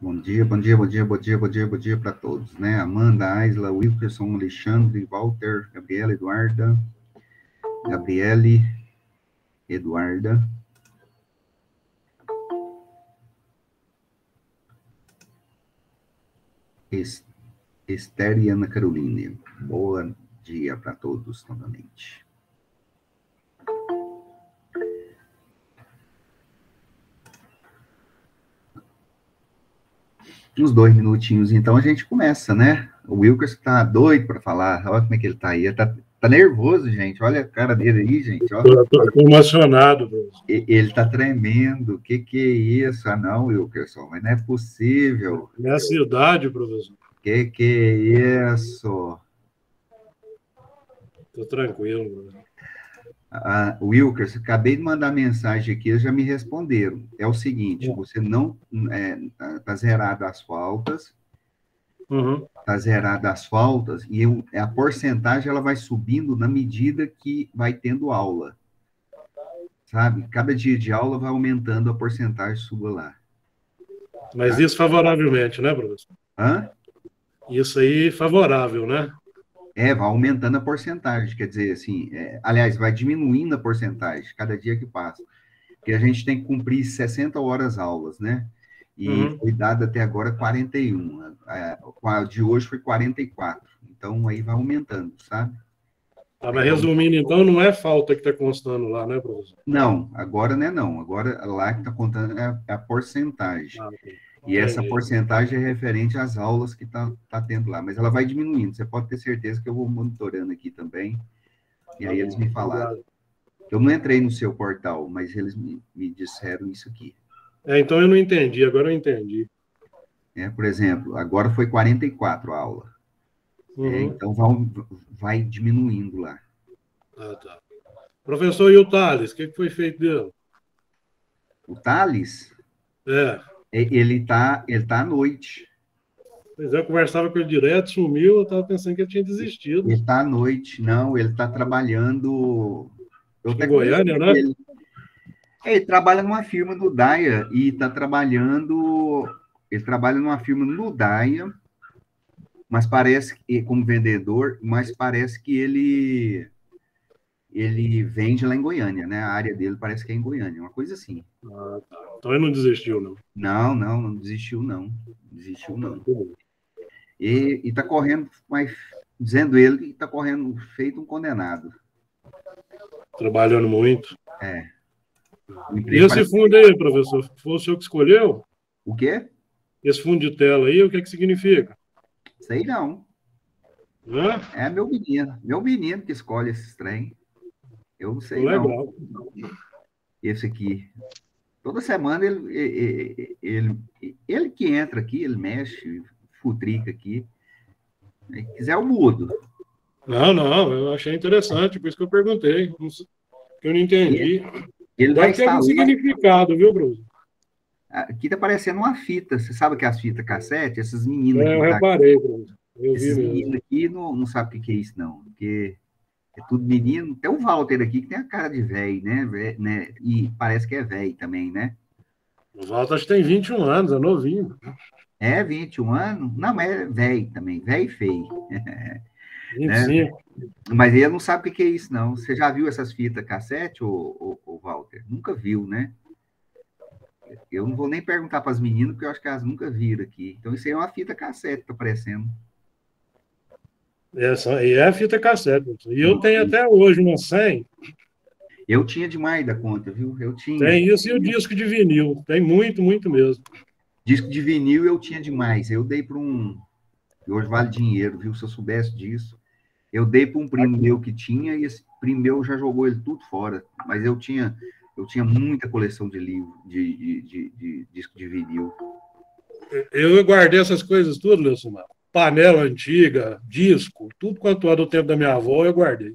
Bom dia, bom dia, bom dia, bom dia, bom dia, bom dia para todos, né? Amanda, Aisla, Wilkerson, Alexandre, Walter, Gabriela, Eduarda, Gabriele, Eduarda. Esther e Ana Caroline. Bom dia para todos novamente. Uns 2 minutinhos, então a gente começa, né? O Wilkerson tá doido para falar. Olha como é que ele tá aí. Ele tá nervoso, gente. Olha a cara dele aí, gente. Olha. Tô emocionado, professor. Ele tá tremendo. O que é isso? Ah, não, Wilkerson, mas não é possível. Minha cidade, professor. Que é isso? Tô tranquilo, professor. Wilkerson, acabei de mandar mensagem aqui, eles já me responderam. É o seguinte, você não tá zerado as faltas, tá zerado as faltas, e a porcentagem ela vai subindo na medida que vai tendo aula. Sabe? Cada dia de aula vai aumentando a porcentagem sua lá. Mas isso favoravelmente, né, professor? Hã? Isso aí favorável, né? Vai aumentando a porcentagem, quer dizer, assim, aliás, vai diminuindo a porcentagem cada dia que passa, porque a gente tem que cumprir 60 horas aulas, né? E foi dado até agora 41, a de hoje foi 44, então aí vai aumentando, sabe? Tá, mas resumindo, então, não é falta que está constando lá, né, professor? Não, agora não é não, agora lá que está contando é a porcentagem. E essa porcentagem é referente às aulas que tá tendo lá, mas ela vai diminuindo. Você pode ter certeza que eu vou monitorando aqui também. E aí eles me falaram. Eu não entrei no seu portal, mas eles me disseram isso aqui. Então eu não entendi, agora eu entendi. Por exemplo, agora foi 44 a aula. Então vai diminuindo lá. Tá. Professor, e o Thales? O que foi feito dele? O Thales? Ele tá à noite. Pois é, eu conversava com ele direto, sumiu, eu estava pensando que ele tinha desistido. Ele está à noite, não, ele está trabalhando... Em Goiânia, né? Ele trabalha numa firma do Daia e está trabalhando... Ele trabalha numa firma no Daia, mas parece que, como vendedor, mas parece que ele vende lá em Goiânia, né? A área dele parece que é em Goiânia, uma coisa assim. Tá. Então ele não desistiu, não? Não desistiu, não. Desistiu, não. E está correndo, mas dizendo ele que está correndo feito um condenado. Trabalhando muito. E esse fundo aí, professor, foi o senhor que escolheu? O quê? Esse fundo de tela aí, o que significa? Sei não. É meu menino que escolhe esse trem. Eu não sei não. Esse aqui. Toda semana ele que entra aqui, ele mexe, futrica aqui. Se quiser, eu mudo. Não, eu achei interessante, por isso que eu perguntei. Que eu não entendi. Ele vai ter um significado, viu, Bruno? Aqui tá parecendo uma fita. Você sabe que é as fitas cassete? Esses meninos aqui. Eu reparei, Bruno. Esses meninos aqui não sabem o que é isso, não. Porque é tudo menino. Tem o Walter aqui que tem a cara de velho, né? E parece que é velho também, né? O Walter acho que tem 21 anos, é novinho. 21 anos? Não, mas é velho também. Velho e feio. 25. Mas ele não sabe o que é isso, não. Você já viu essas fitas cassete, ô Walter? Nunca viu, né? Eu não vou nem perguntar para as meninas, porque eu acho que elas nunca viram aqui. Então, isso aí é uma fita cassete, tá parecendo. E é a fita cassete. E eu tenho até hoje uma 100. Eu tinha demais da conta, viu? Eu tinha. Tem isso e o disco de vinil. Tem muito, muito mesmo. Disco de vinil eu tinha demais. Eu dei para um... Hoje vale dinheiro, viu? Se eu soubesse disso. Eu dei para um primo meu que tinha, e esse primo meu já jogou ele tudo fora. Mas eu tinha muita coleção de livro, de disco de vinil. Eu guardei essas coisas tudo, Leocimar. Panela antiga, disco, tudo quanto é do tempo da minha avó, eu guardei.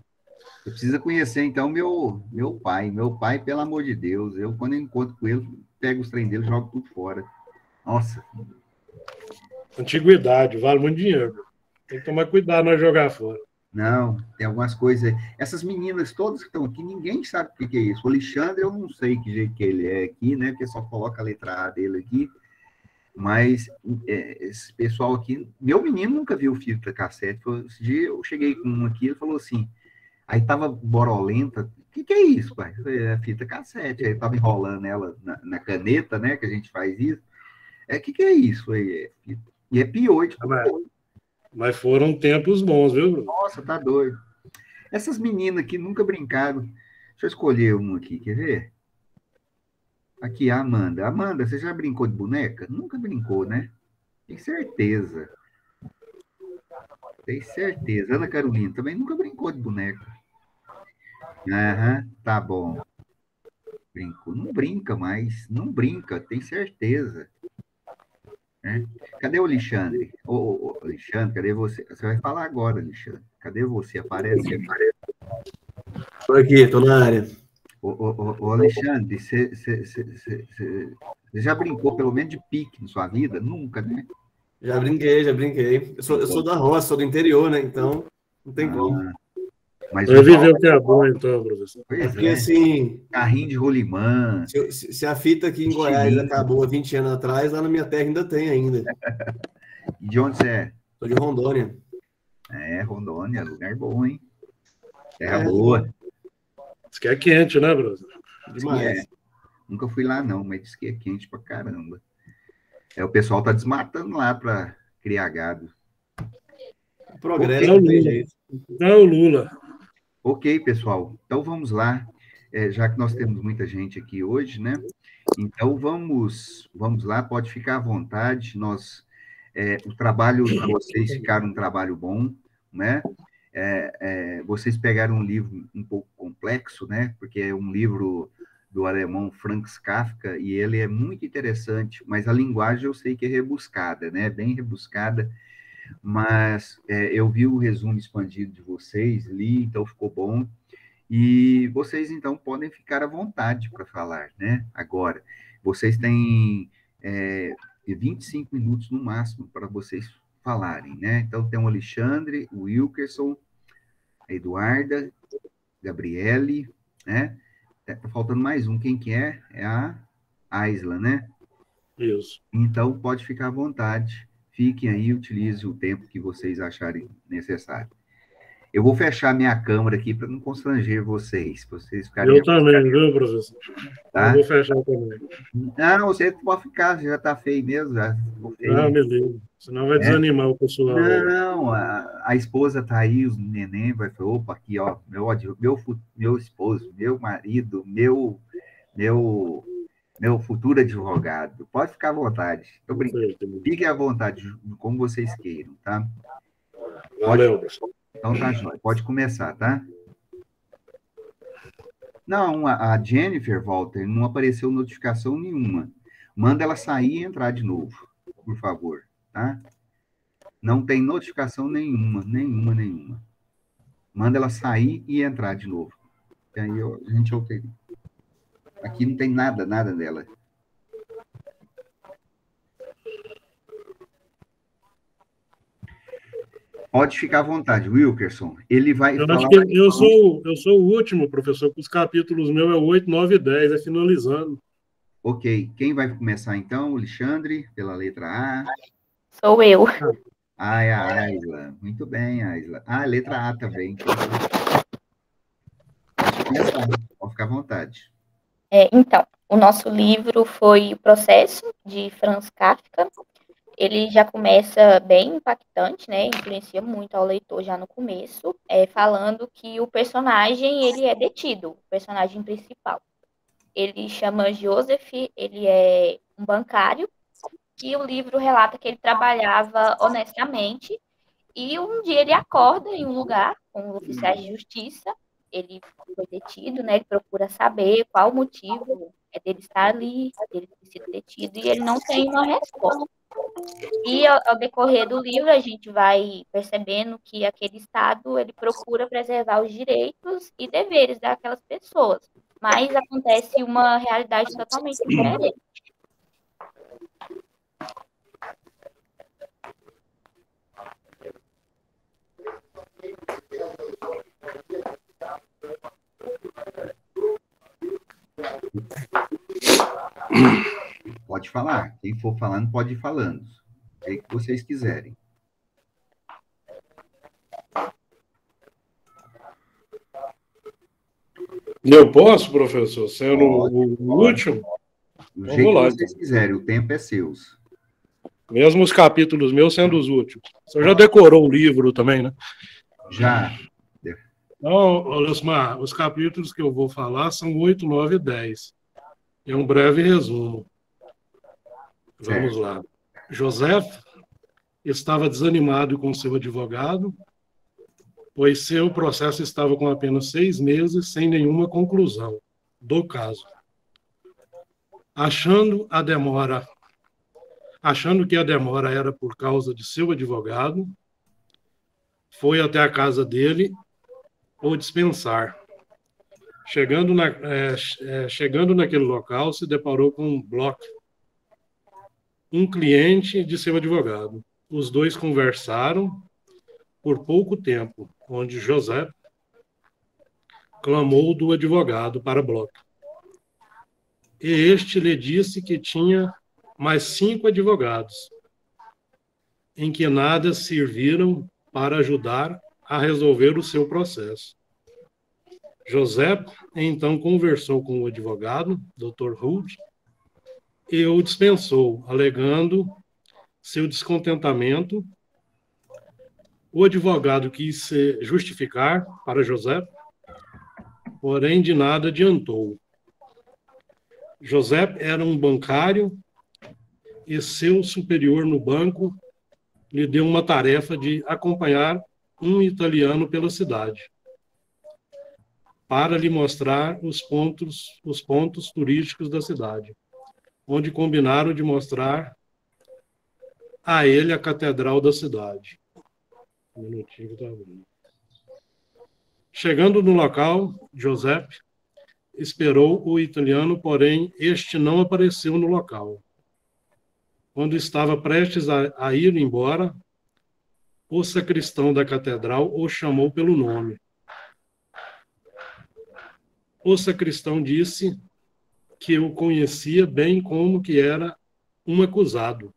Você precisa conhecer, então, meu pai. Meu pai, pelo amor de Deus, quando eu encontro com ele, pego os trem dele e jogo tudo fora. Nossa. Antiguidade, vale muito dinheiro. Tem que tomar cuidado na jogar fora. Não, tem algumas coisas. Essas meninas todas que estão aqui, ninguém sabe o que é isso. O Alexandre, eu não sei que jeito que ele é aqui, né? Porque só coloca a letra A dele aqui. Mas esse pessoal aqui, meu menino nunca viu fita cassete. Esse dia eu cheguei com um aqui, ele falou assim, aí tava borolenta. O que é isso, pai? Eu falei, é fita cassete. Aí tava enrolando ela na caneta, né? Que a gente faz isso. O que é isso? Aí, e é P8. Mas foram tempos bons, viu, Bruno? Nossa, tá doido. Essas meninas aqui nunca brincaram. Deixa eu escolher uma aqui, quer ver? Aqui, a Amanda. Amanda, você já brincou de boneca? Nunca brincou, né? Tem certeza. Tem certeza. Ana Carolina também nunca brincou de boneca. Aham, tá bom. Brincou. Não brinca mais. Não brinca, tem certeza. Né? Cadê o Alexandre? Alexandre, cadê você? Você vai falar agora, Alexandre. Cadê você? Aparece aí. Tô aqui, tô na área. Ô Alexandre, você já brincou pelo menos de pique na sua vida? Nunca, né? Já brinquei. Eu sou da roça, sou do interior, né? Então, não tem como. Mas vai viver o que é bom, então, professor. É porque, assim... Carrinho de rolimã. Se a fita aqui em Goiás acabou há 20 anos atrás, lá na minha terra ainda tem ainda. E de onde você é? Sou de Rondônia. Rondônia, lugar bom, hein? Terra boa. Diz que é quente, né, professor? Demais. Nunca fui lá, não, mas diz que é quente pra caramba. O pessoal tá desmatando lá para criar gado. Progresso, não tem jeito. É o Lula. Ok, pessoal. Então vamos lá. Já que nós temos muita gente aqui hoje, né? Então vamos lá, pode ficar à vontade. O trabalho de vocês ficaram um trabalho bom, né? Vocês pegaram um livro um pouco complexo, né? Porque é um livro do alemão Franz Kafka, e ele é muito interessante, mas a linguagem eu sei que é rebuscada, né? Bem rebuscada, mas eu vi o resumo expandido de vocês, li, então ficou bom, e vocês, então, podem ficar à vontade para falar, né? Agora, vocês têm 25 minutos no máximo para vocês falarem, né? Então, tem o Alexandre, o Wilkerson, a Eduarda, Gabriele, né? Tá faltando mais um. Quem que é? É a Aisla, né? Isso. Então, pode ficar à vontade. Fiquem aí, utilize o tempo que vocês acharem necessário. Eu vou fechar minha câmera aqui para não constranger vocês. Eu também, viu, professor? Tá? Eu vou fechar também. Não, você pode ficar, você já está feio mesmo. Não, beleza. Senão vai desanimar o pessoal. Não, a esposa está aí, os neném vai falar, opa, aqui, ó, meu esposo, meu marido, meu futuro advogado. Pode ficar à vontade. Tô brincando. Fiquem à vontade, como vocês queiram, tá? Valeu, pessoal. Então tá, jóia. Pode começar, tá? Não, a Jennifer, Walter, não apareceu notificação nenhuma. Manda ela sair e entrar de novo, por favor, tá? Não tem notificação nenhuma. Manda ela sair e entrar de novo. E aí a gente altera. Aqui não tem nada dela. Pode ficar à vontade, Wilkerson. Ele vai falar... Acho que eu sou o último, professor, com os capítulos meus é 8, 9 e 10, é finalizando. Ok. Quem vai começar, então? Alexandre, pela letra A. Sou eu. É a Aisla. Muito bem, Aisla. Letra A também. Pode começar. Pode ficar à vontade. Então, o nosso livro foi O Processo, de Franz Kafka. Ele já começa bem impactante, né? Influencia muito ao leitor já no começo, falando que o personagem, ele é detido, o personagem principal. Ele chama Joseph, ele é um bancário, e o livro relata que ele trabalhava honestamente, e um dia ele acorda em um lugar com oficiais de justiça, ele foi detido, né? Ele procura saber qual o motivo dele estar ali, dele ter sido detido, e ele não tem uma resposta. E ao decorrer do livro, a gente vai percebendo que aquele Estado, ele procura preservar os direitos e deveres daquelas pessoas, mas acontece uma realidade totalmente diferente. Pode falar. Quem for falando, pode ir falando. O que vocês quiserem. Eu posso, professor, sendo o último? Do jeito que vocês quiserem, o tempo é seu. Mesmo os capítulos meus sendo os últimos. Você já decorou o livro também, né? Já. Então, Osmar, os capítulos que eu vou falar são 8, 9 e 10. É um breve resumo. Vamos lá. José estava desanimado com seu advogado, pois seu processo estava com apenas 6 meses, sem nenhuma conclusão do caso. Achando que a demora era por causa de seu advogado, foi até a casa dele o dispensar. Chegando naquele local, se deparou com Bloch, um cliente de seu advogado. Os dois conversaram por pouco tempo, onde José clamou do advogado para Bloch. E este lhe disse que tinha mais 5 advogados, em que nada serviram para ajudar a resolver o seu processo. José então conversou com o advogado, Dr. Hood, e o dispensou, alegando seu descontentamento. O advogado quis se justificar para José, porém de nada adiantou. José era um bancário e seu superior no banco lhe deu uma tarefa de acompanhar um italiano pela cidade, para lhe mostrar os pontos turísticos da cidade, onde combinaram de mostrar a ele a catedral da cidade. Um minutinho que tá vendo. Chegando no local, José esperou o italiano, porém este não apareceu no local. Quando estava prestes a ir embora, o sacristão da catedral o chamou pelo nome. O sacristão disse que o conhecia bem como que era um acusado.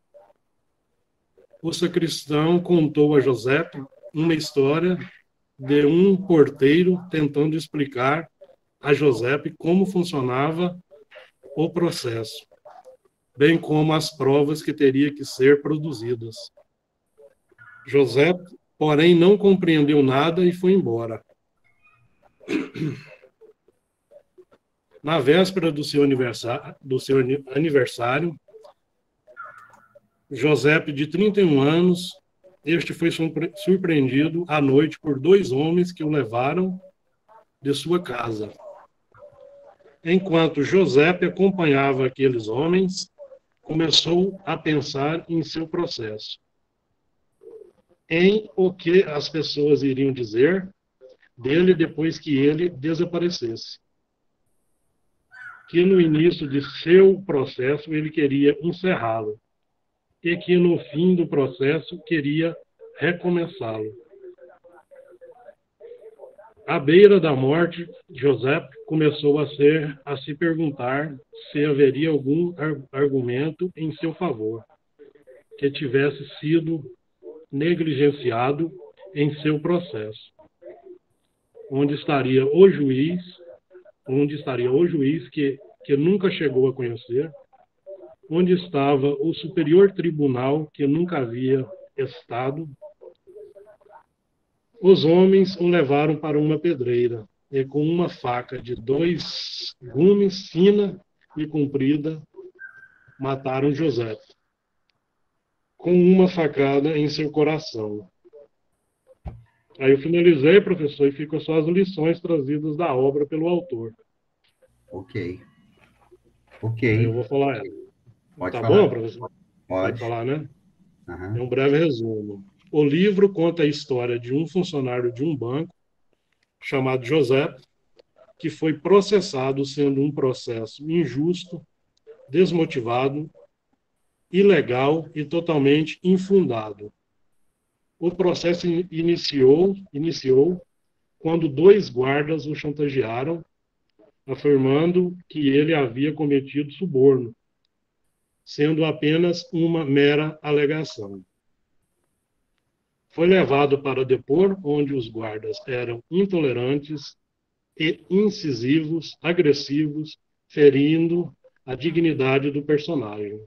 O sacristão contou a José uma história de um porteiro tentando explicar a José como funcionava o processo, bem como as provas que teriam que ser produzidas. José, porém, não compreendeu nada e foi embora. Na véspera do seu aniversário, José, de 31 anos, este foi surpreendido à noite por 2 homens que o levaram de sua casa. Enquanto José acompanhava aqueles homens, começou a pensar em seu processo, em o que as pessoas iriam dizer dele depois que ele desaparecesse. Que no início de seu processo ele queria encerrá-lo, e que no fim do processo queria recomeçá-lo. À beira da morte, José começou a se perguntar se haveria algum argumento em seu favor, que tivesse sido negligenciado em seu processo. Onde estaria o juiz que nunca chegou a conhecer, onde estava o superior tribunal que nunca havia estado. Os homens o levaram para uma pedreira e com uma faca de 2 gumes, fina e comprida, mataram José, com uma facada em seu coração. Aí eu finalizei, professor, e ficam só as lições trazidas da obra pelo autor. Ok. Aí eu vou falar ela. Pode tá falar. Bom, professor? Pode falar, né? Uhum. É um breve resumo. O livro conta a história de um funcionário de um banco chamado José, que foi processado sendo um processo injusto, desmotivado, ilegal e totalmente infundado. O processo iniciou quando 2 guardas o chantagearam, afirmando que ele havia cometido suborno, sendo apenas uma mera alegação. Foi levado para depor, onde os guardas eram intolerantes e incisivos, agressivos, ferindo a dignidade do personagem.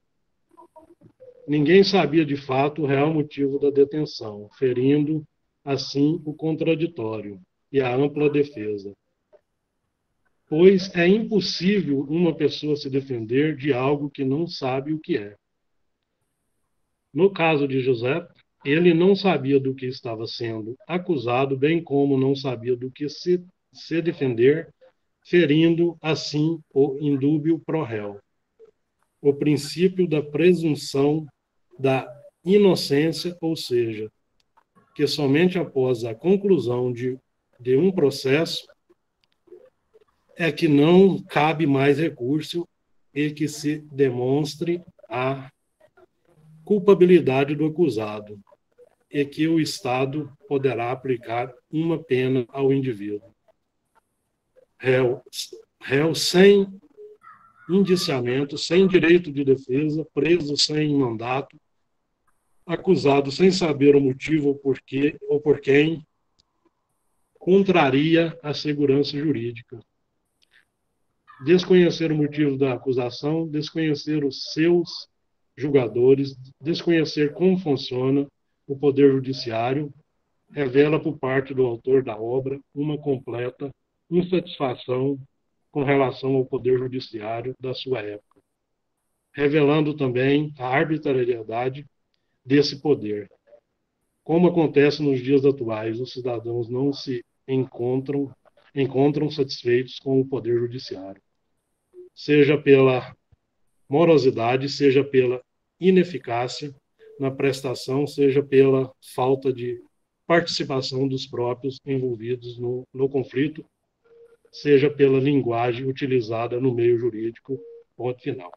Ninguém sabia de fato o real motivo da detenção, ferindo, assim, o contraditório e a ampla defesa. Pois é impossível uma pessoa se defender de algo que não sabe o que é. No caso de José, ele não sabia do que estava sendo acusado, bem como não sabia do que se defender, ferindo, assim, o indúbio pro réu. O princípio da presunção da inocência, ou seja, que somente após a conclusão de um processo é que não cabe mais recurso e que se demonstre a culpabilidade do acusado e que o Estado poderá aplicar uma pena ao indivíduo. Réu sem indiciamento, sem direito de defesa, preso sem mandato, acusado sem saber o motivo ou por quem, contraria a segurança jurídica. Desconhecer o motivo da acusação, desconhecer os seus julgadores, desconhecer como funciona o poder judiciário, revela por parte do autor da obra uma completa insatisfação com relação ao poder judiciário da sua época, revelando também a arbitrariedade desse poder. Como acontece nos dias atuais, os cidadãos não se encontram satisfeitos com o poder judiciário, seja pela morosidade, seja pela ineficácia na prestação, seja pela falta de participação dos próprios envolvidos no conflito, seja pela linguagem utilizada no meio jurídico. Ponto final.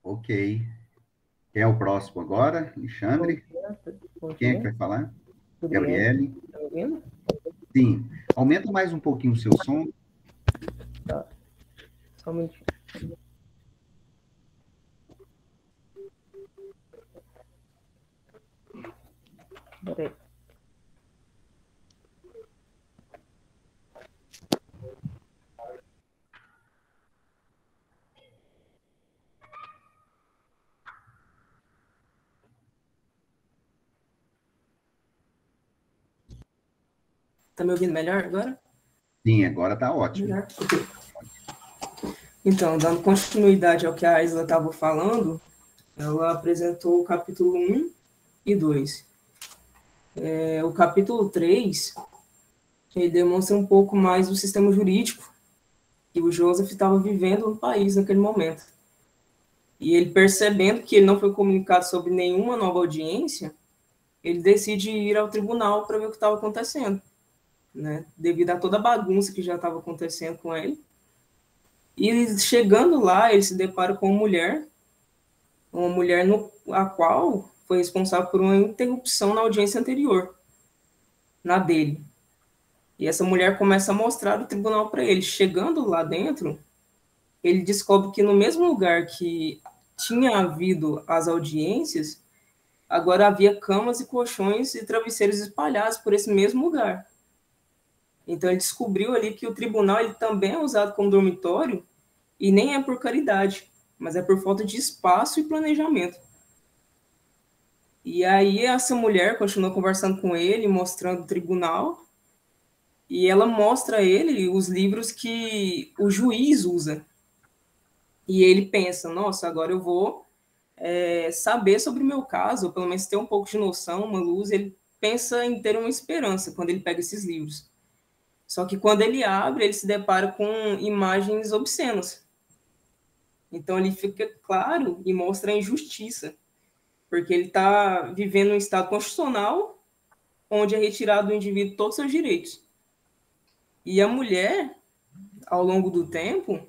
Ok. Quem é o próximo agora? Alexandre? Quem é que vai falar? Gabriele? Tá me ouvindo? Sim. Aumenta mais um pouquinho o seu som. Tá. Só um minutinho. Peraí. Tá me ouvindo melhor agora? Sim, agora está ótimo. Melhor? Ok. Então, dando continuidade ao que a Isla estava falando, ela apresentou o capítulo 1 e 2. O capítulo 3, ele demonstra um pouco mais o sistema jurídico que o Joseph estava vivendo no país naquele momento. E ele, percebendo que ele não foi comunicado sobre nenhuma nova audiência, ele decide ir ao tribunal para ver o que estava acontecendo, né? Devido a toda a bagunça que já estava acontecendo com ele. E chegando lá, ele se depara com uma mulher a qual foi responsável por uma interrupção na audiência anterior, na dele. E essa mulher começa a mostrar o tribunal para ele. Chegando lá dentro, ele descobre que no mesmo lugar que tinha havido as audiências, agora havia camas e colchões e travesseiros espalhados por esse mesmo lugar. Então ele descobriu ali que o tribunal ele também é usado como dormitório, e nem é por caridade, mas é por falta de espaço e planejamento. E aí essa mulher continua conversando com ele, mostrando o tribunal, e ela mostra a ele os livros que o juiz usa. E ele pensa, nossa, agora eu vou saber sobre o meu caso, ou pelo menos ter um pouco de noção, uma luz. Ele pensa em ter uma esperança quando ele pega esses livros. Só que quando ele abre, ele se depara com imagens obscenas. Então ele fica claro e mostra a injustiça, porque ele está vivendo um estado constitucional onde é retirado do indivíduo todos os seus direitos. E a mulher, ao longo do tempo,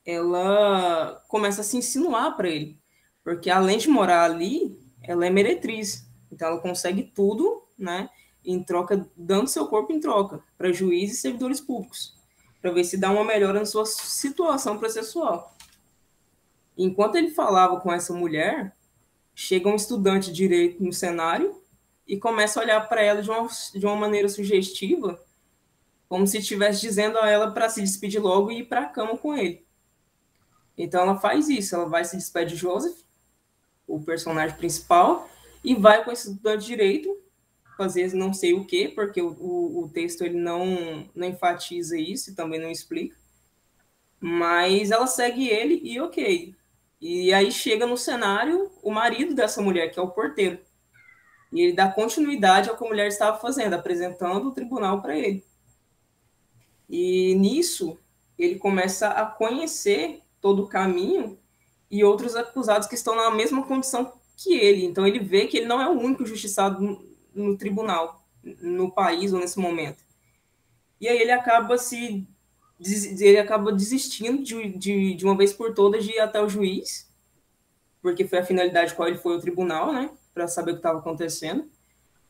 ela começa a se insinuar para ele, Porque além de morar ali, ela é meretriz. Então ela consegue tudo, né? Em troca, dando seu corpo em troca para juízes e servidores públicos, para ver se dá uma melhora na sua situação processual. Enquanto ele falava com essa mulher, chega um estudante de direito no cenário e começa a olhar para ela de uma maneira sugestiva, como se estivesse dizendo a ela para se despedir logo e ir para a cama com ele. Então ela faz isso, ela vai se despedir de Joseph, o personagem principal, e vai com esse estudante de direito fazer não sei o quê, porque o texto ele não enfatiza isso e também não explica. Mas ela segue ele e ok. E aí chega no cenário o marido dessa mulher, que é o porteiro. E ele dá continuidade ao que a mulher estava fazendo, apresentando o tribunal para ele. E nisso, ele começa a conhecer todo o caminho e outros acusados que estão na mesma condição que ele. Então ele vê que ele não é o único justiçado no tribunal, no país ou nesse momento. E aí ele acaba desistindo de uma vez por todas de ir até o juiz, porque foi a finalidade qual ele foi ao tribunal, né, para saber o que estava acontecendo.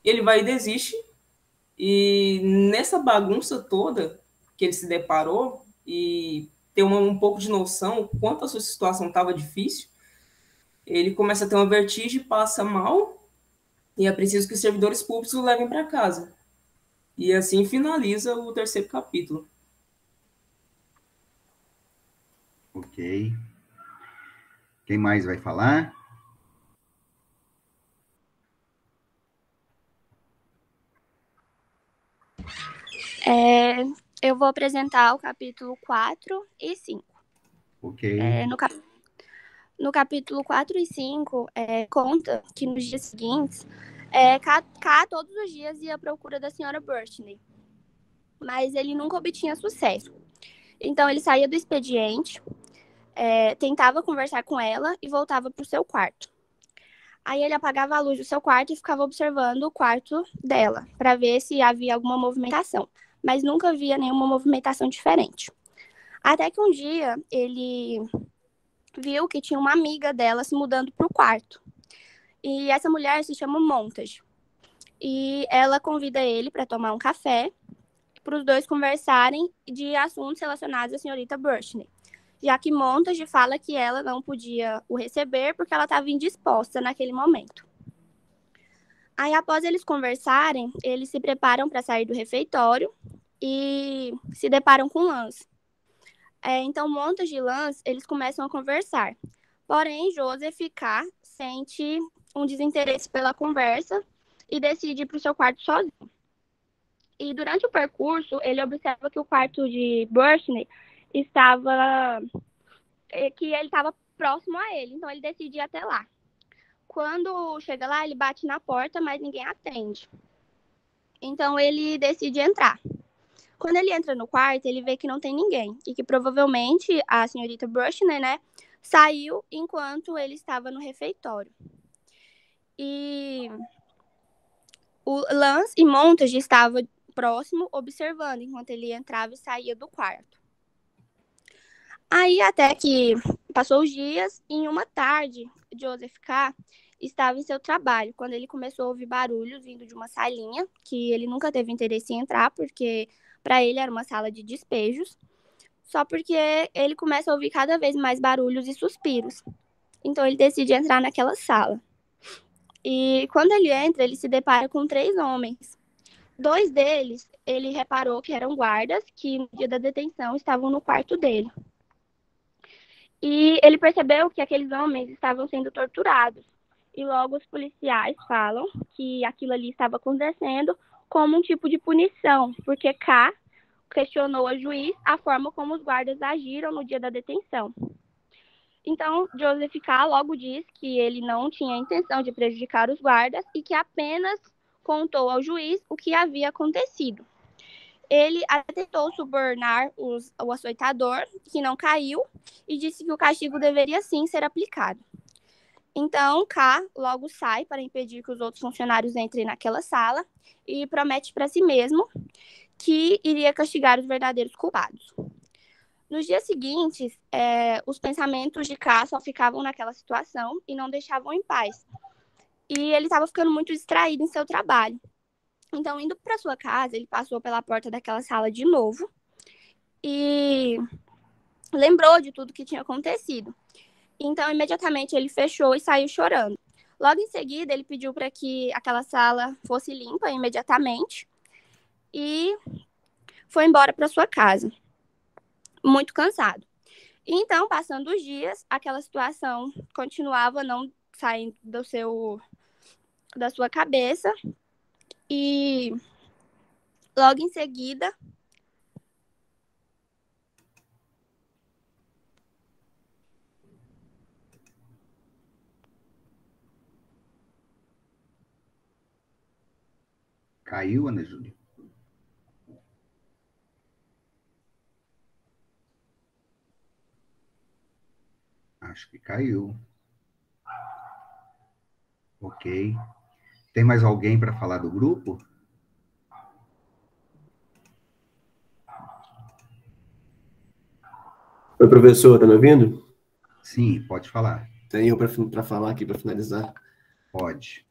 Ele vai e desiste, e nessa bagunça toda que ele se deparou, e ter um pouco de noção o quanto a sua situação estava difícil, ele começa a ter uma vertigem, passa mal, e é preciso que os servidores públicos o levem para casa. E assim finaliza o terceiro capítulo. Ok. Quem mais vai falar? Eu vou apresentar o capítulo 4 e 5. Ok. No capítulo 4 e 5, conta que nos dias seguintes, K todos os dias ia à procura da senhora Burstney, mas ele nunca obtinha sucesso. Então ele saía do expediente, tentava conversar com ela e voltava para o seu quarto. Aí ele apagava a luz do seu quarto e ficava observando o quarto dela, para ver se havia alguma movimentação, mas nunca via nenhuma movimentação diferente. Até que um dia ele viu que tinha uma amiga dela se mudando para o quarto. E essa mulher se chama Montage. E ela convida ele para tomar um café, para os dois conversarem de assuntos relacionados à senhorita Burstney, já que Montage fala que ela não podia o receber porque ela estava indisposta naquele momento. Aí, após eles conversarem, eles se preparam para sair do refeitório e se deparam com Lance. Então, Montage e Lance, eles começam a conversar. Porém, Joseph K. sente um desinteresse pela conversa e decide ir para o seu quarto sozinho. E durante o percurso, ele observa que o quarto de Burstney que ele estava próximo a ele, então ele decide ir até lá. Quando chega lá, ele bate na porta, mas ninguém atende. Então ele decide entrar. Quando ele entra no quarto, ele vê que não tem ninguém e que provavelmente a senhorita Burstney, né, saiu enquanto ele estava no refeitório. E o Lance e Montage estavam próximo, observando enquanto ele entrava e saía do quarto. Aí até que passou os dias, e em uma tarde, Joseph K. estava em seu trabalho, quando ele começou a ouvir barulhos vindo de uma salinha, que ele nunca teve interesse em entrar, porque para ele era uma sala de despejos, só porque ele começa a ouvir cada vez mais barulhos e suspiros. Então ele decide entrar naquela sala. E quando ele entra, ele se depara com 3 homens. 2 deles, ele reparou que eram guardas, que no dia da detenção estavam no quarto dele. E ele percebeu que aqueles homens estavam sendo torturados. E logo os policiais falam que aquilo ali estava acontecendo como um tipo de punição, porque K questionou a juiz a forma como os guardas agiram no dia da detenção. Então, Joseph K. logo diz que ele não tinha intenção de prejudicar os guardas e que apenas contou ao juiz o que havia acontecido. Ele tentou subornar o açoitador, que não caiu, e disse que o castigo deveria sim ser aplicado. Então, K. logo sai para impedir que os outros funcionários entrem naquela sala e promete para si mesmo que iria castigar os verdadeiros culpados. Nos dias seguintes, os pensamentos de K só ficavam naquela situação e não deixavam em paz. E ele estava ficando muito distraído em seu trabalho. Então, indo para sua casa, ele passou pela porta daquela sala de novo e lembrou de tudo que tinha acontecido. Então, imediatamente, ele fechou e saiu chorando. Logo em seguida, ele pediu para que aquela sala fosse limpa imediatamente e foi embora para sua casa, muito cansado. Então, passando os dias, aquela situação continuava não saindo da sua cabeça e logo em seguida Caiu, Ana Júlia? Acho que caiu. Ok. Tem mais alguém para falar do grupo? Oi, professor, tá me ouvindo? Sim, pode falar. Tenho para falar aqui, para finalizar. Pode.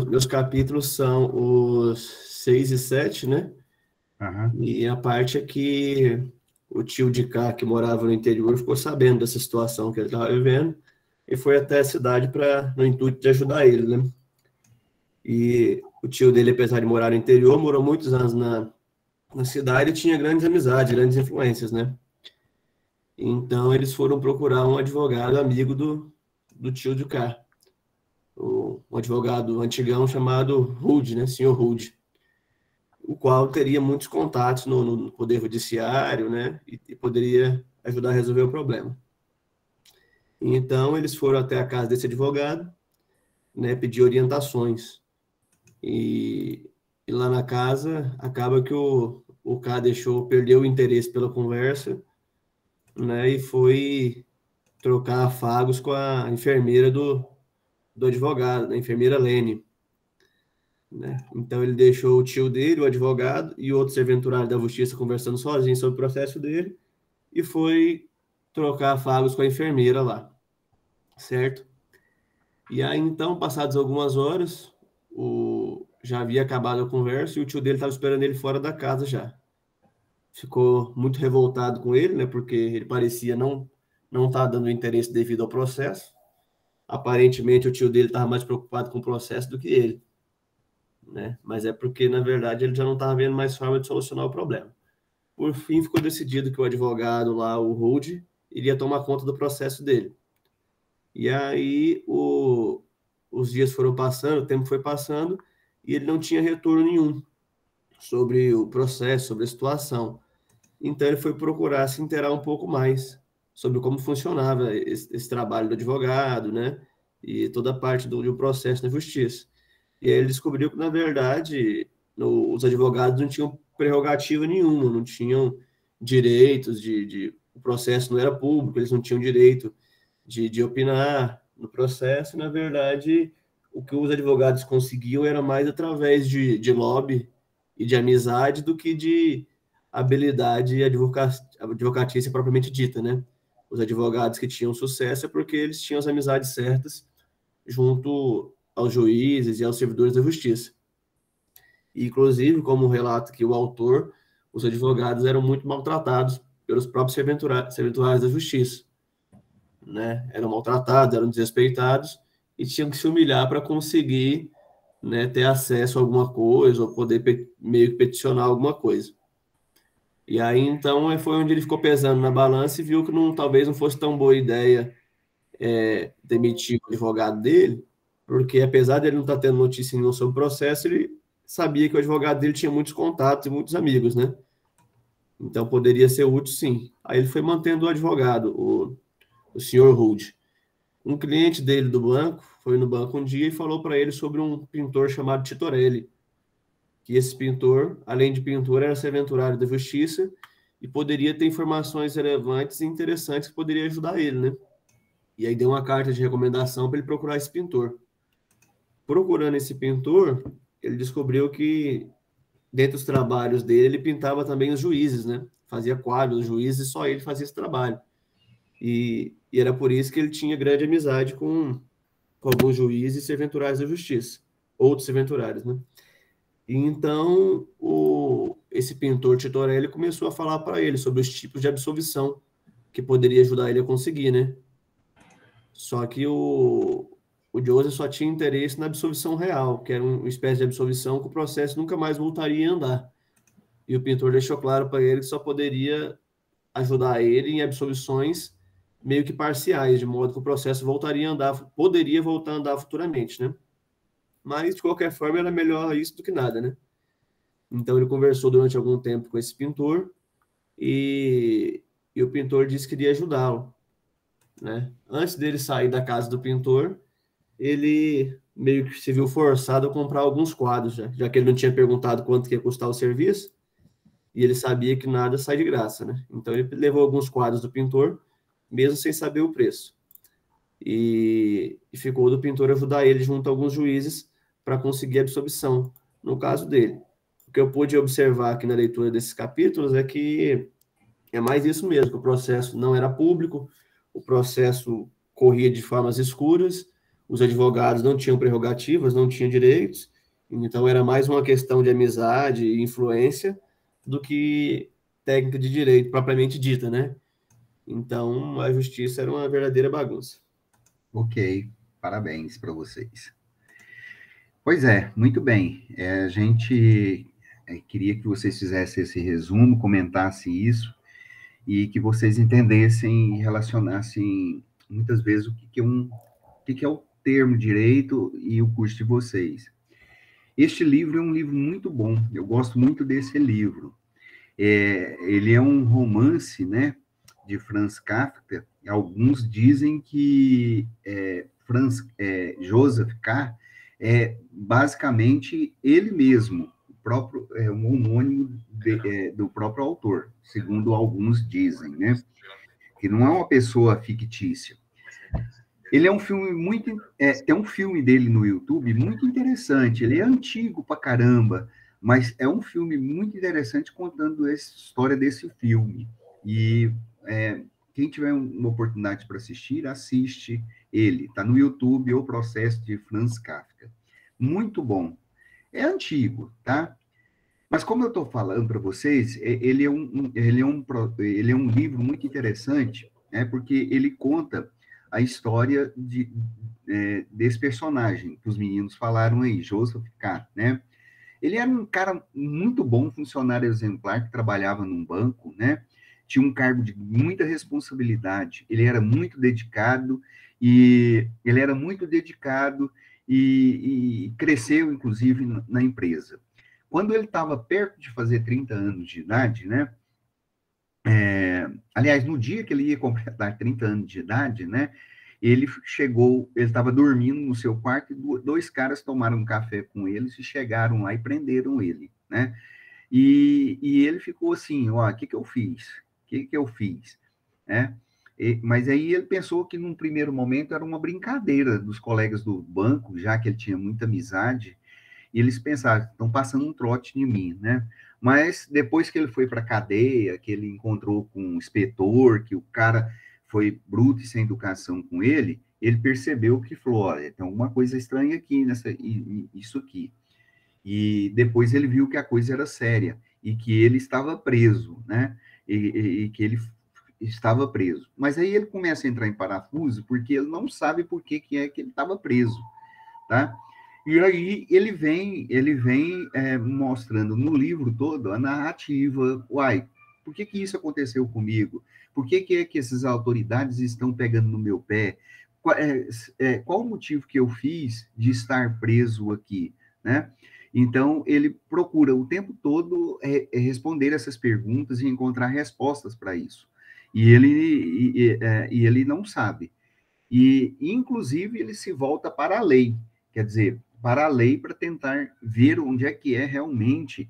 Meus capítulos são os 6 e 7, né? Uhum. E a parte é que o tio de cá, que morava no interior, ficou sabendo dessa situação que ele estava vivendo e foi até a cidade no intuito de ajudar ele, né? E o tio dele, apesar de morar no interior, morou muitos anos na cidade e tinha grandes amizades, grandes influências, né? Então, eles foram procurar um advogado amigo do tio de cá, um advogado antigão chamado Rude, né? Senhor Rude, o qual teria muitos contatos no Poder Judiciário, né? E poderia ajudar a resolver o problema. Então, eles foram até a casa desse advogado, né? Pedir orientações. E lá na casa, acaba que o K perdeu o interesse pela conversa, né? E foi trocar afagos com a enfermeira do advogado, a enfermeira Lene. Né? Então, ele deixou o tio dele, o advogado, e outro serventuário da justiça conversando sozinho sobre o processo dele, e foi trocar afagos com a enfermeira lá, certo? E aí, então, passadas algumas horas, já havia acabado a conversa e o tio dele estava esperando ele fora da casa já. Ficou muito revoltado com ele, né? Porque ele parecia não estar dando interesse devido ao processo. Aparentemente, o tio dele estava mais preocupado com o processo do que ele. Né? Mas é porque, na verdade, ele já não estava vendo mais forma de solucionar o problema. Por fim, ficou decidido que o advogado lá, o Rude, iria tomar conta do processo dele. E aí, os dias foram passando, o tempo foi passando, e ele não tinha retorno nenhum sobre o processo, sobre a situação. Então, ele foi procurar se inteirar um pouco mais sobre como funcionava esse trabalho do advogado, né? E toda a parte do processo na justiça. E aí ele descobriu que, na verdade, os advogados não tinham prerrogativa nenhuma, não tinham direitos o processo não era público, eles não tinham direito de opinar no processo. E, na verdade, o que os advogados conseguiam era mais através de lobby e de amizade do que de habilidade advocatícia propriamente dita, né? Os advogados que tinham sucesso é porque eles tinham as amizades certas junto aos juízes e aos servidores da justiça. E, inclusive, como relata aqui o autor, os advogados eram muito maltratados pelos próprios serventuários da justiça. Né? Eram maltratados, eram desrespeitados e tinham que se humilhar para conseguir, né, ter acesso a alguma coisa ou poder meio que peticionar alguma coisa. E aí, então, foi onde ele ficou pesando na balança e viu que talvez não fosse tão boa ideia demitir o advogado dele, porque apesar de ele não estar tendo notícia nenhuma sobre o processo, ele sabia que o advogado dele tinha muitos contatos e muitos amigos, né? Então, poderia ser útil, sim. Aí ele foi mantendo o advogado, o senhor Rude. Um cliente dele do banco foi no banco um dia e falou para ele sobre um pintor chamado Titorelli, que esse pintor, além de pintor, era serventuário da justiça e poderia ter informações relevantes e interessantes que poderia ajudar ele, né? E aí deu uma carta de recomendação para ele procurar esse pintor. Procurando esse pintor, ele descobriu que, dentre os trabalhos dele, ele pintava também os juízes, né? fazia quadros, juízes, e só ele fazia esse trabalho. E era por isso que ele tinha grande amizade com alguns juízes e serventuários da justiça, outros serventuários, né? E então, esse pintor Titorelli começou a falar para ele sobre os tipos de absolvição que poderia ajudar ele a conseguir, né? Só que o Joseph só tinha interesse na absolvição real, que era uma espécie de absolvição que o processo nunca mais voltaria a andar. E o pintor deixou claro para ele que só poderia ajudar ele em absolvições meio que parciais, de modo que o processo voltaria a andar, poderia voltar a andar futuramente, né? Mas, de qualquer forma, era melhor isso do que nada, né? Então, ele conversou durante algum tempo com esse pintor e o pintor disse que iria ajudá-lo, né? Antes dele sair da casa do pintor, ele meio que se viu forçado a comprar alguns quadros, já que ele não tinha perguntado quanto que ia custar o serviço, e ele sabia que nada sai de graça, né? Então, ele levou alguns quadros do pintor, mesmo sem saber o preço. E ficou do pintor ajudar ele junto a alguns juízes para conseguir a absolvição, no caso dele. O que eu pude observar aqui na leitura desses capítulos é que é mais isso mesmo, que o processo não era público, o processo corria de formas escuras, os advogados não tinham prerrogativas, não tinham direitos, então era mais uma questão de amizade e influência do que técnica de direito propriamente dita, né? Então, a justiça era uma verdadeira bagunça. Ok, parabéns para vocês. Pois é, muito bem. A gente queria que vocês fizessem esse resumo, comentassem isso, e que vocês entendessem e relacionassem, muitas vezes, o que é o termo direito e o curso de vocês. Este livro é um livro muito bom, eu gosto muito desse livro. Ele é um romance, né, de Franz Kafka. Alguns dizem que Joseph K. é basicamente ele mesmo, um homônimo do próprio autor, segundo alguns dizem, né? Que não é uma pessoa fictícia. Ele é um filme tem um filme dele no YouTube muito interessante. Ele é antigo pra caramba, mas é um filme muito interessante contando a história desse filme. E quem tiver uma oportunidade para assistir, assiste ele. Está no YouTube, O Processo de Franz Kafka. Muito bom. É antigo, tá? Mas como eu estou falando para vocês, ele é um livro muito interessante, né? Porque ele conta a história desse personagem que os meninos falaram aí, Joseph K., né? Ele era um cara muito bom, funcionário exemplar, que trabalhava num banco, né? Tinha um cargo de muita responsabilidade, ele era muito dedicado e cresceu, inclusive, na empresa. Quando ele estava perto de fazer 30 anos de idade, né? Aliás, no dia que ele ia completar 30 anos de idade, né? Ele estava dormindo no seu quarto e dois caras tomaram um café com eles e chegaram lá e prenderam ele, né? E ele ficou assim, ó, o que eu fiz? O que eu fiz? Né? Mas aí ele pensou que num primeiro momento era uma brincadeira dos colegas do banco, já que ele tinha muita amizade, e eles pensaram, estão passando um trote em mim, né? Mas depois que ele foi para a cadeia, que ele encontrou com um inspetor, que o cara foi bruto e sem educação com ele percebeu que falou, olha, tem alguma coisa estranha aqui, isso aqui. E depois ele viu que a coisa era séria e que ele estava preso, né? E que ele estava preso. Mas aí ele começa a entrar em parafuso porque ele não sabe por que é que ele estava preso, tá? E aí ele vem mostrando no livro todo a narrativa. Uai, por que isso aconteceu comigo? Por que essas autoridades estão pegando no meu pé? Qual o motivo que eu fiz de estar preso aqui, né? Então, ele procura o tempo todo responder essas perguntas e encontrar respostas para isso. E ele não sabe. E, inclusive, ele se volta para a lei. Quer dizer, para a lei para tentar ver onde é que realmente,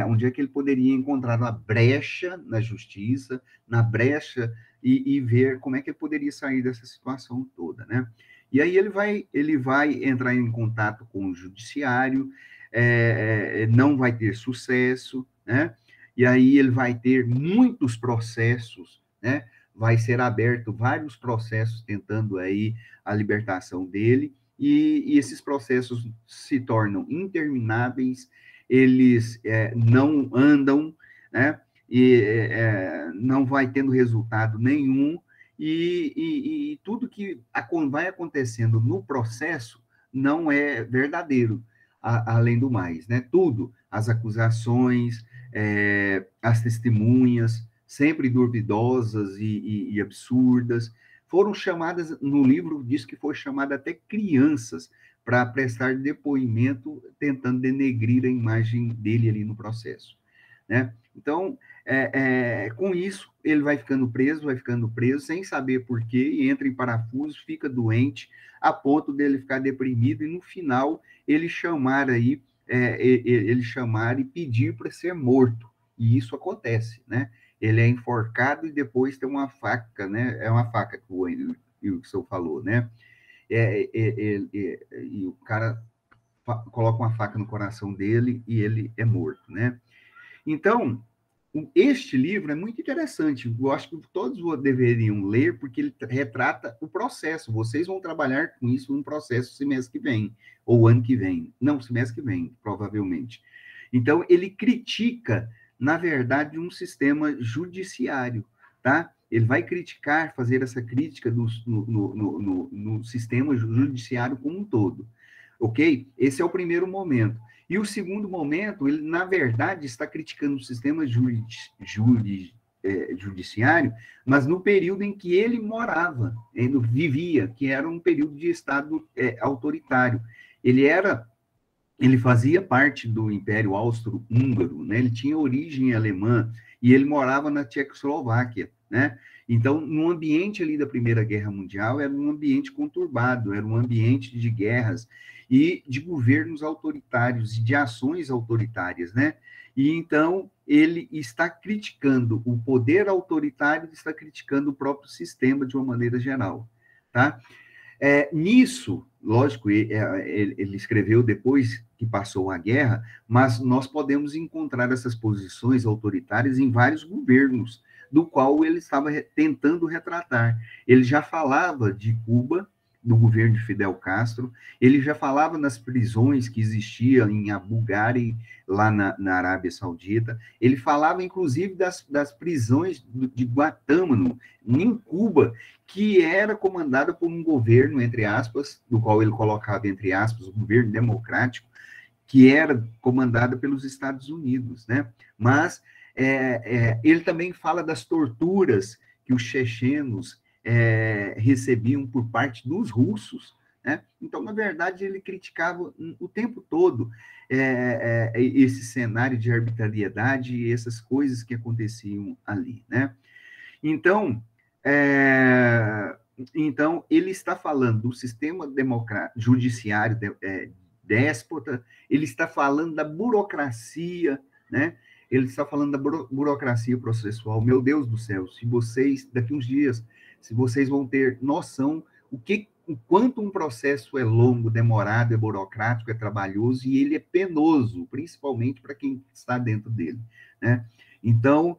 onde é que ele poderia encontrar uma brecha na justiça, na brecha, e ver como é que ele poderia sair dessa situação toda, né? E aí ele vai entrar em contato com o judiciário, não vai ter sucesso, né? e aí ele vai ter muitos processos, né? Vai ser aberto vários processos tentando aí a libertação dele, e esses processos se tornam intermináveis, eles não andam, né? E não vai tendo resultado nenhum, e tudo que vai acontecendo no processo não é verdadeiro, além do mais, né? Tudo, as acusações, as testemunhas, sempre duvidosas e absurdas, foram chamadas, no livro diz que foi chamada até crianças para prestar depoimento, tentando denegrir a imagem dele ali no processo, né? Então, com isso, ele vai ficando preso, sem saber por quê, e entra em parafuso, fica doente, a ponto dele ficar deprimido, e no final, ele chamar e pedir para ser morto, e isso acontece, né? Ele é enforcado e depois tem uma faca, né? É uma faca que o Wilson falou, né? E o cara coloca uma faca no coração dele e ele é morto, né? Então, este livro é muito interessante. Eu acho que todos deveriam ler, porque ele retrata o processo. Vocês vão trabalhar com isso no processo semestre que vem, ou ano que vem. Não, semestre que vem, provavelmente. Então, ele critica, na verdade, um sistema judiciário, tá? Ele vai criticar, fazer essa crítica no sistema judiciário como um todo, ok? Esse é o primeiro momento. E o segundo momento, ele, na verdade, está criticando o sistema judiciário, mas no período em que ele morava, ele vivia, que era um período de Estado autoritário. Ele fazia parte do Império Austro-Húngaro, né? Ele tinha origem alemã e ele morava na Tchecoslováquia, né? Então, no ambiente ali da Primeira Guerra Mundial, era um ambiente conturbado, era um ambiente de guerras e de governos autoritários e de ações autoritárias, né? E então ele está criticando o poder autoritário, está criticando o próprio sistema de uma maneira geral, tá? Nisso, lógico, ele escreveu depois que passou a guerra, mas nós podemos encontrar essas posições autoritárias em vários governos, do qual ele estava tentando retratar. Ele já falava de Cuba, do governo de Fidel Castro, ele já falava nas prisões que existiam em Abu Ghraib, lá na Arábia Saudita, ele falava, inclusive, das prisões de Guantánamo, em Cuba, que era comandada por um governo, entre aspas, do qual ele colocava, entre aspas, um governo democrático, que era comandada pelos Estados Unidos, né? Mas ele também fala das torturas que os chechenos recebiam por parte dos russos, né? Então, na verdade, ele criticava o tempo todo esse cenário de arbitrariedade e essas coisas que aconteciam ali, né? Então, ele está falando do sistema judiciário déspota, ele está falando da burocracia, né? Ele está falando da burocracia processual. Meu Deus do céu, se vocês, daqui uns dias, se vocês vão ter noção o quanto um processo é longo, demorado, é burocrático, é trabalhoso, e ele é penoso, principalmente para quem está dentro dele, né? Então,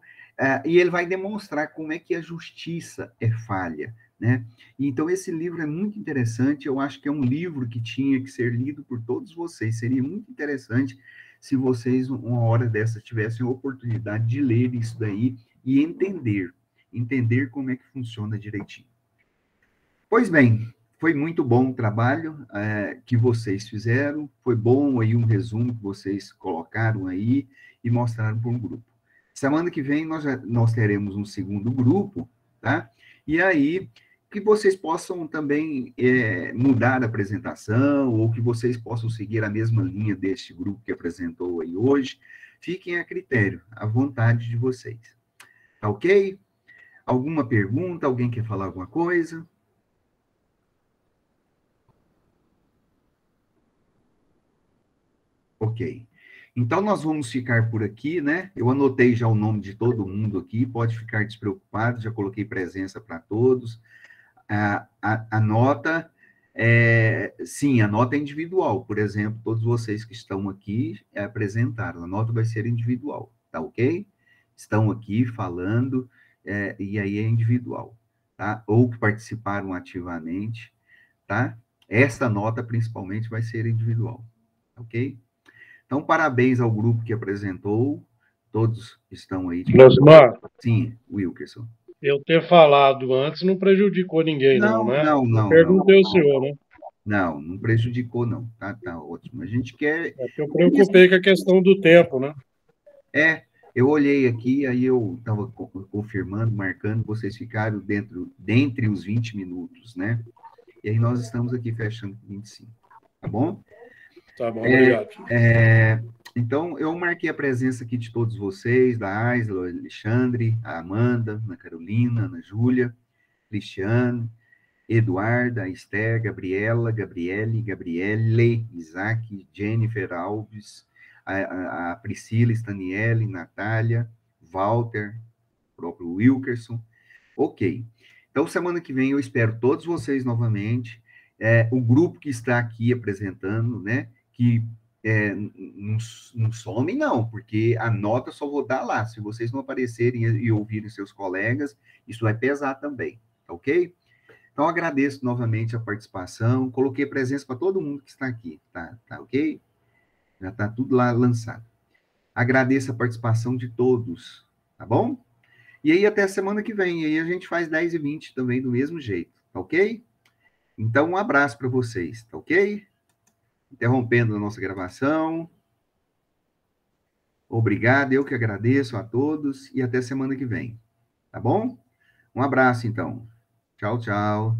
e ele vai demonstrar como é que a justiça é falha, né? Então, esse livro é muito interessante, eu acho que é um livro que tinha que ser lido por todos vocês, seria muito interessante se vocês, uma hora dessa, tivessem a oportunidade de ler isso daí e entender como é que funciona direitinho. Pois bem, foi muito bom o trabalho que vocês fizeram, foi bom aí um resumo que vocês colocaram aí e mostraram para um grupo. Semana que vem nós teremos um segundo grupo, tá? E aí, que vocês possam também mudar a apresentação, ou que vocês possam seguir a mesma linha deste grupo que apresentou aí hoje, fiquem a critério, à vontade de vocês. Tá ok? Alguma pergunta? Alguém quer falar alguma coisa? Ok. Então, nós vamos ficar por aqui, né? Eu anotei já o nome de todo mundo aqui, pode ficar despreocupado, já coloquei presença para todos. A nota, sim, a nota é individual. Por exemplo, todos vocês que estão aqui apresentaram, a nota vai ser individual, tá ok? estão aqui falando, e aí é individual, tá? Ou que participaram ativamente, tá? Esta nota, principalmente, vai ser individual, ok? Então, parabéns ao grupo que apresentou, todos estão aí. Josimar, Sim, Wilkerson. eu ter falado antes não prejudicou ninguém, não, né? Eu perguntei ao senhor, né? Não prejudicou, não. Tá ótimo. A gente quer... É que eu preocupei com a questão do tempo, né? Eu olhei aqui, aí eu estava confirmando, marcando, vocês ficaram dentre os 20 minutos, né? E aí nós estamos aqui fechando 25, tá bom? Tá bom, obrigado. Então, eu marquei a presença aqui de todos vocês, da Aisla, Alexandre, a Amanda, Ana Carolina, Ana Júlia, Cristiane, Eduarda, Esther, Gabriela, Gabriele, Isaac, Jennifer Alves, a Priscila, Staniele, Natália, Walter, próprio Wilkerson. Ok. Então, semana que vem eu espero todos vocês novamente. O grupo que está aqui apresentando, né? Que não some, não, porque a nota só vou dar lá. Se vocês não aparecerem e ouvirem seus colegas, isso vai pesar também, ok? Então, agradeço novamente a participação, coloquei presença para todo mundo que está aqui, tá ok? Já está tudo lá lançado. Agradeço a participação de todos, tá bom? E aí, até a semana que vem, aí a gente faz 10 e 20 também do mesmo jeito, tá ok? Então, um abraço para vocês, tá ok? Interrompendo a nossa gravação. Obrigado, eu que agradeço a todos e até semana que vem, tá bom? Um abraço, então. Tchau, tchau.